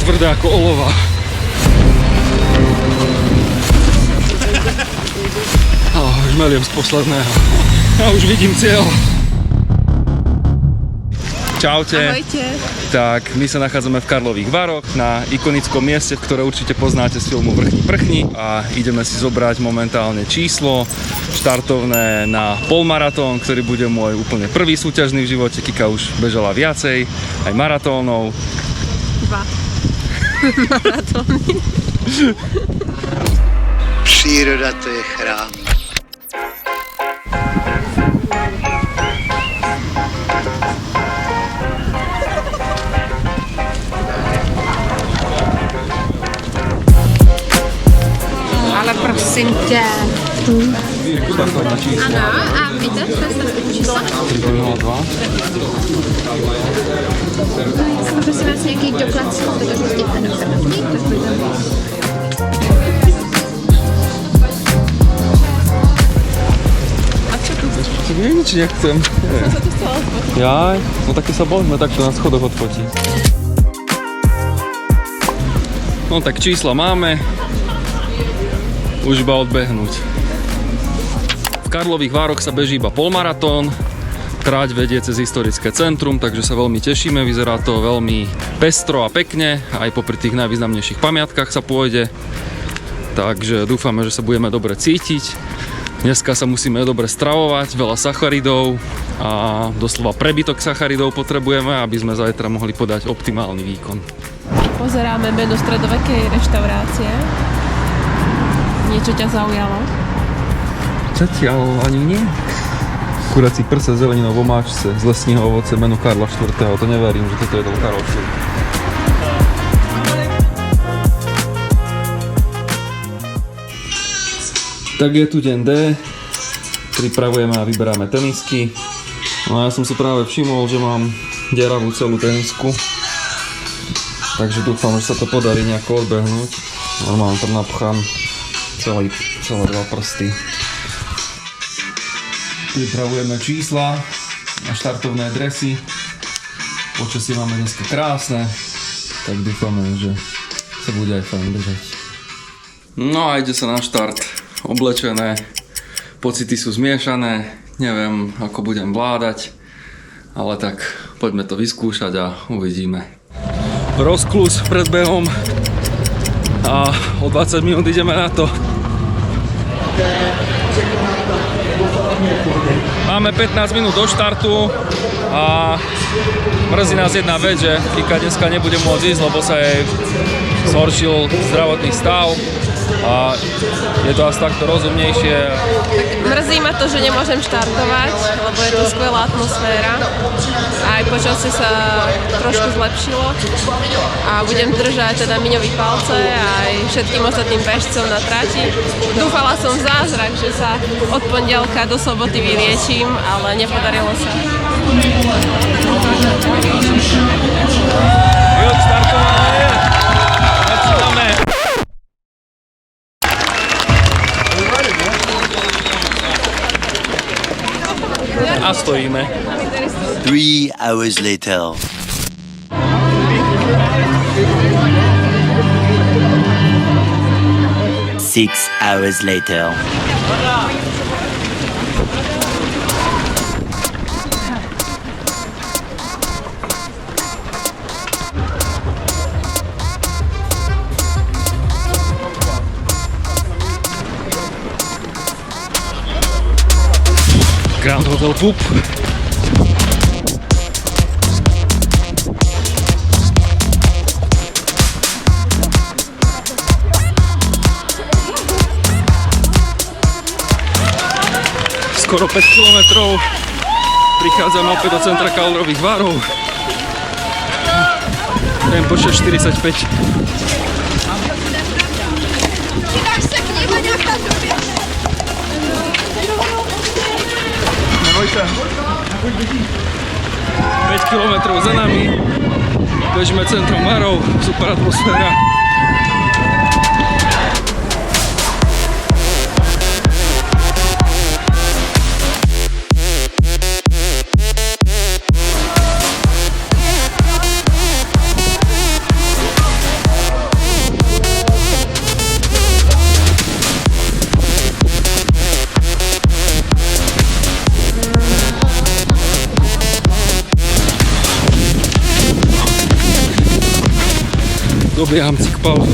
tvrdé ako olova. Už meliem z posledného. Ja už vidím cieľ. Čaute. Ahojte. Tak, my sa nachádzame v Karlových Varoch na ikonickom mieste, ktoré určite poznáte z filmu Vrchní prchni a ideme si zobrať momentálne číslo štartovné na polmaratón, ktorý bude môj úplne prvý súťažný v živote. Kika už bežala viacej, aj maratónov. 2 maratóny. Příroda to je chrám. Ale prosím tě. Ano, a víte, číslo? 302. Prosím vás nějaký doklad, protože jste nezaměstný, tak budeme. Nie, nič nechcem. Jaj, no tak sa poďme takto na schodoch odfotiť. No tak čísla máme. Už iba odbehnúť. V Karlových Vároch sa beží iba polmaratón. Tráť vedie cez historické centrum, takže sa veľmi tešíme. Vyzerá to veľmi pestro a pekne. Aj popri tých najvýznamnejších pamiatkách sa pôjde. Takže dúfame, že sa budeme dobre cítiť. Dneska sa musíme dobre stravovať, veľa sacharidov a doslova prebytok sacharidov potrebujeme, aby sme zajtra mohli podať optimálny výkon. Pozeráme menu stredovekej reštaurácie. Niečo ťa zaujalo? Zatiaľ ani nie. Kurací prse, zelenina v omáčce, z lesního ovoce, menu Karla IV. To neverím, že toto je to Karol IV. Tak je tu deň D, pripravujeme a vyberáme tenisky. No a ja som si práve všimol, že mám deravú celú tenisku. Takže dúfam, že sa to podarí nejako odbehnúť. Normálne tam napchám celé 2 prsty. Pripravujeme čísla na štartovné dresy. Počasie máme dneska krásne, tak dúfame, že sa bude aj fajn bežať. No a ide sa na štart. Oblečené, pocity sú zmiešané, neviem ako budem vládať, ale tak poďme to vyskúšať a uvidíme. Rozklus pred behom a o 20 minút ideme na to. Máme 15 minút do štartu a mrzí nás jedna vec, že Kika dneska nebude môcť ísť, lebo sa jej zhoršil zdravotný stav. A je to asi takto rozumnejšie. Tak mrzí ma to, že nemôžem štartovať, lebo je tu skvelá atmosféra. Aj počasie sa trošku zlepšilo a budem držať teda Miňovi palce aj všetkým ostatným bežcom na trati. Dúfala som v zázrak, že sa od pondelka do soboty vyliečím, ale nepodarilo sa. Jo, štartované! Začíname! A stojíme. 3 hours later. Six hours later. Grand Hotel Pup. Skoro 5 kilometrov. Prichádzame opäť do centra Karlových Varov. Tempo 6:45. Ahojte. 5 kilometrov za nami. Bežíme centrom Varov, super atmosféra. dobieham cik pauzu.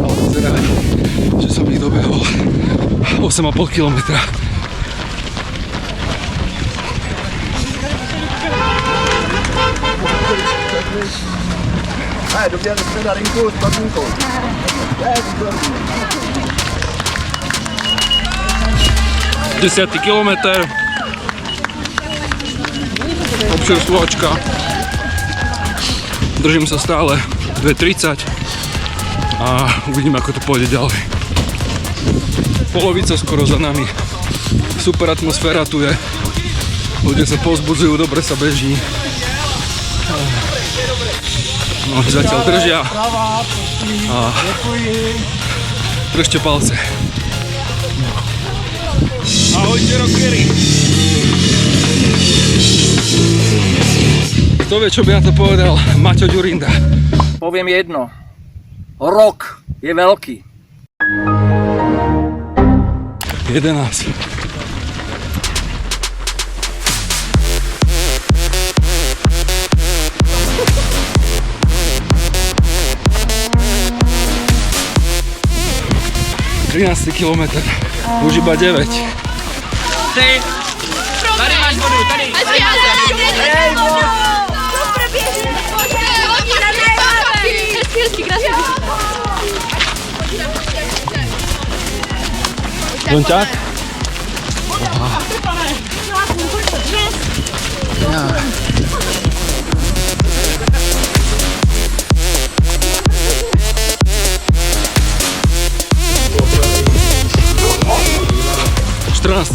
Ale vyzerá, že som ich dobehol 8,5 kilometra. Doběhli jsme na rinku s podmínkou. 10. kilometr. Občerstvovačka. Držím sa stále 2:30 a uvidím, ako to pôjde ďalej. Polovica skoro za nami. Super atmosféra tu je. Ľudia sa povzbudzujú, dobre sa beží. No, zatiaľ držia. A držte palce. Ahojte, rockery! Kto vie, čo by na to povedal Maťo Ďurinda? Poviem jedno. Rok je veľký. 11. Kilometr. Už iba 9. Ty! Tady máš vodu, tady! Donťák?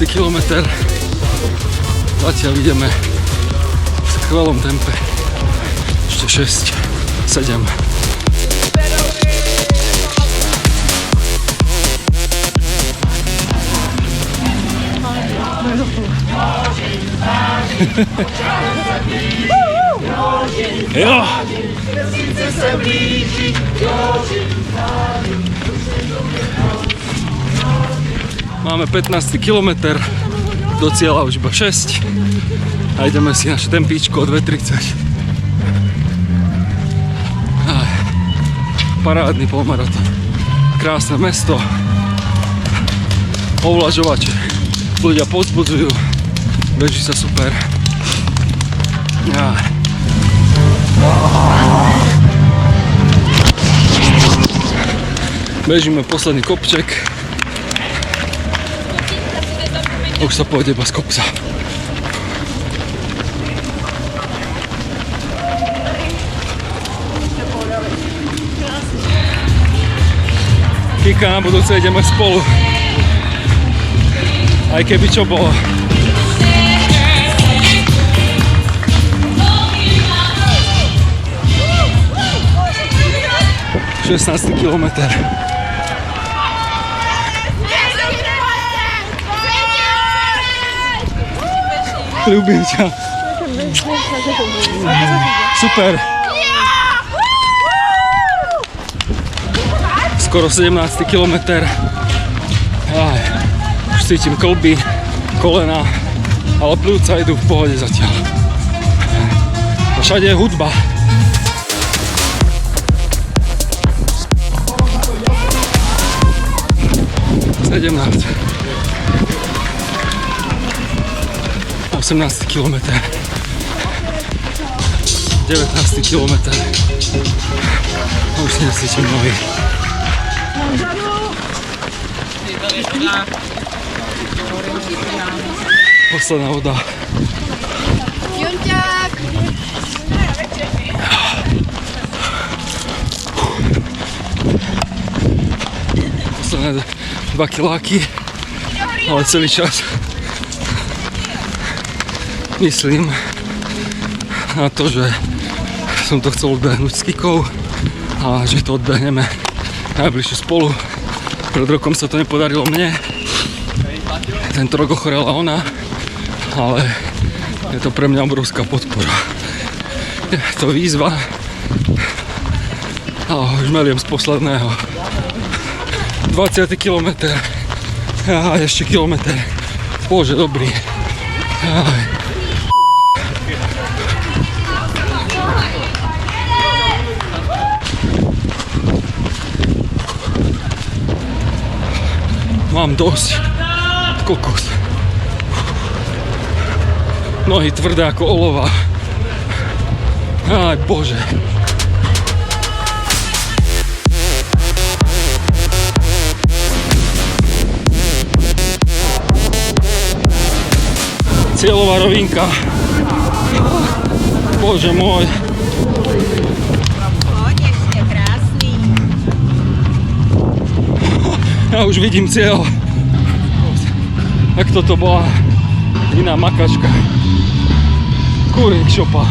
Kilometr. Zatiaľ ideme v skvelom tempe. Ešte 6, 7. Jo! Máme 15. kilometr, do cieľa už iba 6 a ideme si naše tempíčko o 2:30. Parádny polmaratón. Krásne mesto, ovlažovače, ľudia povzbudzujú, beží sa super. Bežíme posledný kopček. Už sa pôjde iba z kopca. Kika, na budúce ideme spolu. Aj keby čo bolo. Šestnáctý kilometr. Ľúbim ťa. Super. Skoro 17. kilometr. Už cítim klby, kolena, ale pľúca idú v pohode zatiaľ. A všade je hudba. Sedemnáct. 18. kilometr. 19. kilometr. Už si necítim nohy. Posledná voda. Jonťák! Posledné 2 kiláky, ale celý čas myslím na to, že som to chcel odbehnúť s Kikou a že to odbehneme najbližšie spolu. Pred rokom sa to nepodarilo mne, tento rok ochorela ona, ale je to pre mňa obrovská podpora. Je to výzva a už meliem z posledného. 20. kilometr a ešte kilometr. Bože, dobrý. Mám dosť. Kokos. Nohy tvrdé ako olova. Aj bože. Cieľová rovinka. Bože môj. Konečne, krásny. Ja už vidím cieľ. Tak toto bola iná makačka. Kurík šopa.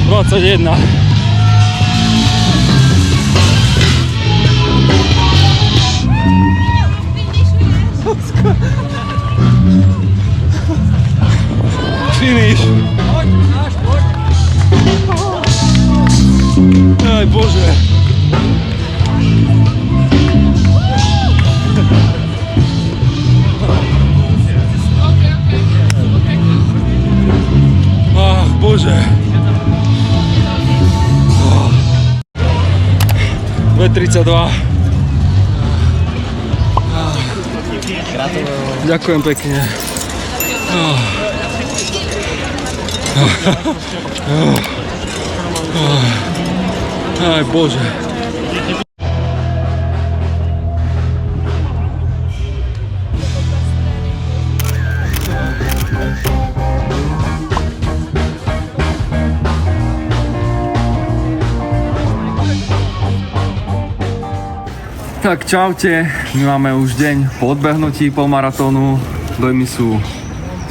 21. Finish. Aj bože. Ach, bože. 2:32. Gratulujem. Ďakujem pekne. Aj bože. Tak čaute, my máme už deň po odbehnutí polmaratónu. Dojmy sú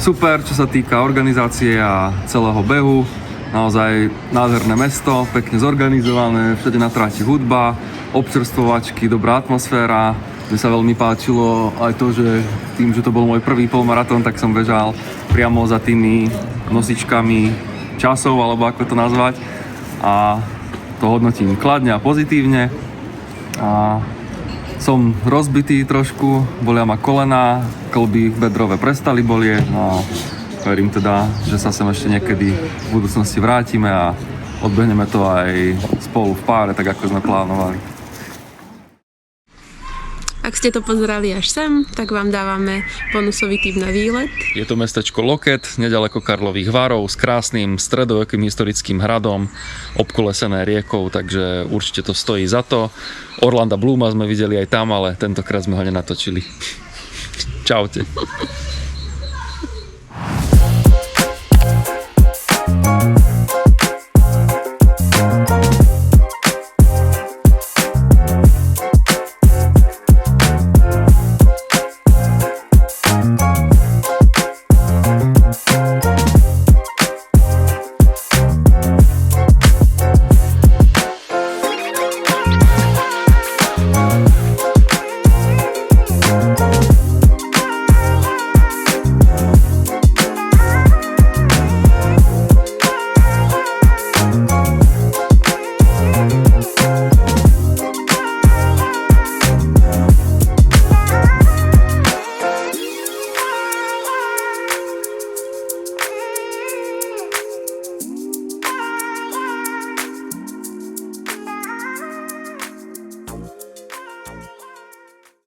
super, čo sa týka organizácie a celého behu. Naozaj nádherné mesto, pekne zorganizované, všade na tráti hudba, občerstvovačky, dobrá atmosféra. Mne sa veľmi páčilo aj to, že tým, že to bol môj prvý polmaratón, tak som bežal priamo za tými nosičkami časov, alebo ako to nazvať. A to hodnotím kladne a pozitívne. A som rozbitý trošku, bolia ma kolena, kĺby bedrové prestali bolieť, no a verím teda, že sa sem ešte niekedy v budúcnosti vrátime a odbehneme to aj spolu v páre, tak ako sme plánovali. Ak ste to pozerali až sem, tak vám dávame bonusový tip na výlet. Je to mestečko Loket, nedaleko Karlových Varov, s krásnym stredovekým historickým hradom, obkolesené riekou, takže určite to stojí za to. Orlanda Blooma sme videli aj tam, ale tentokrát sme ho nenatočili. Čaute.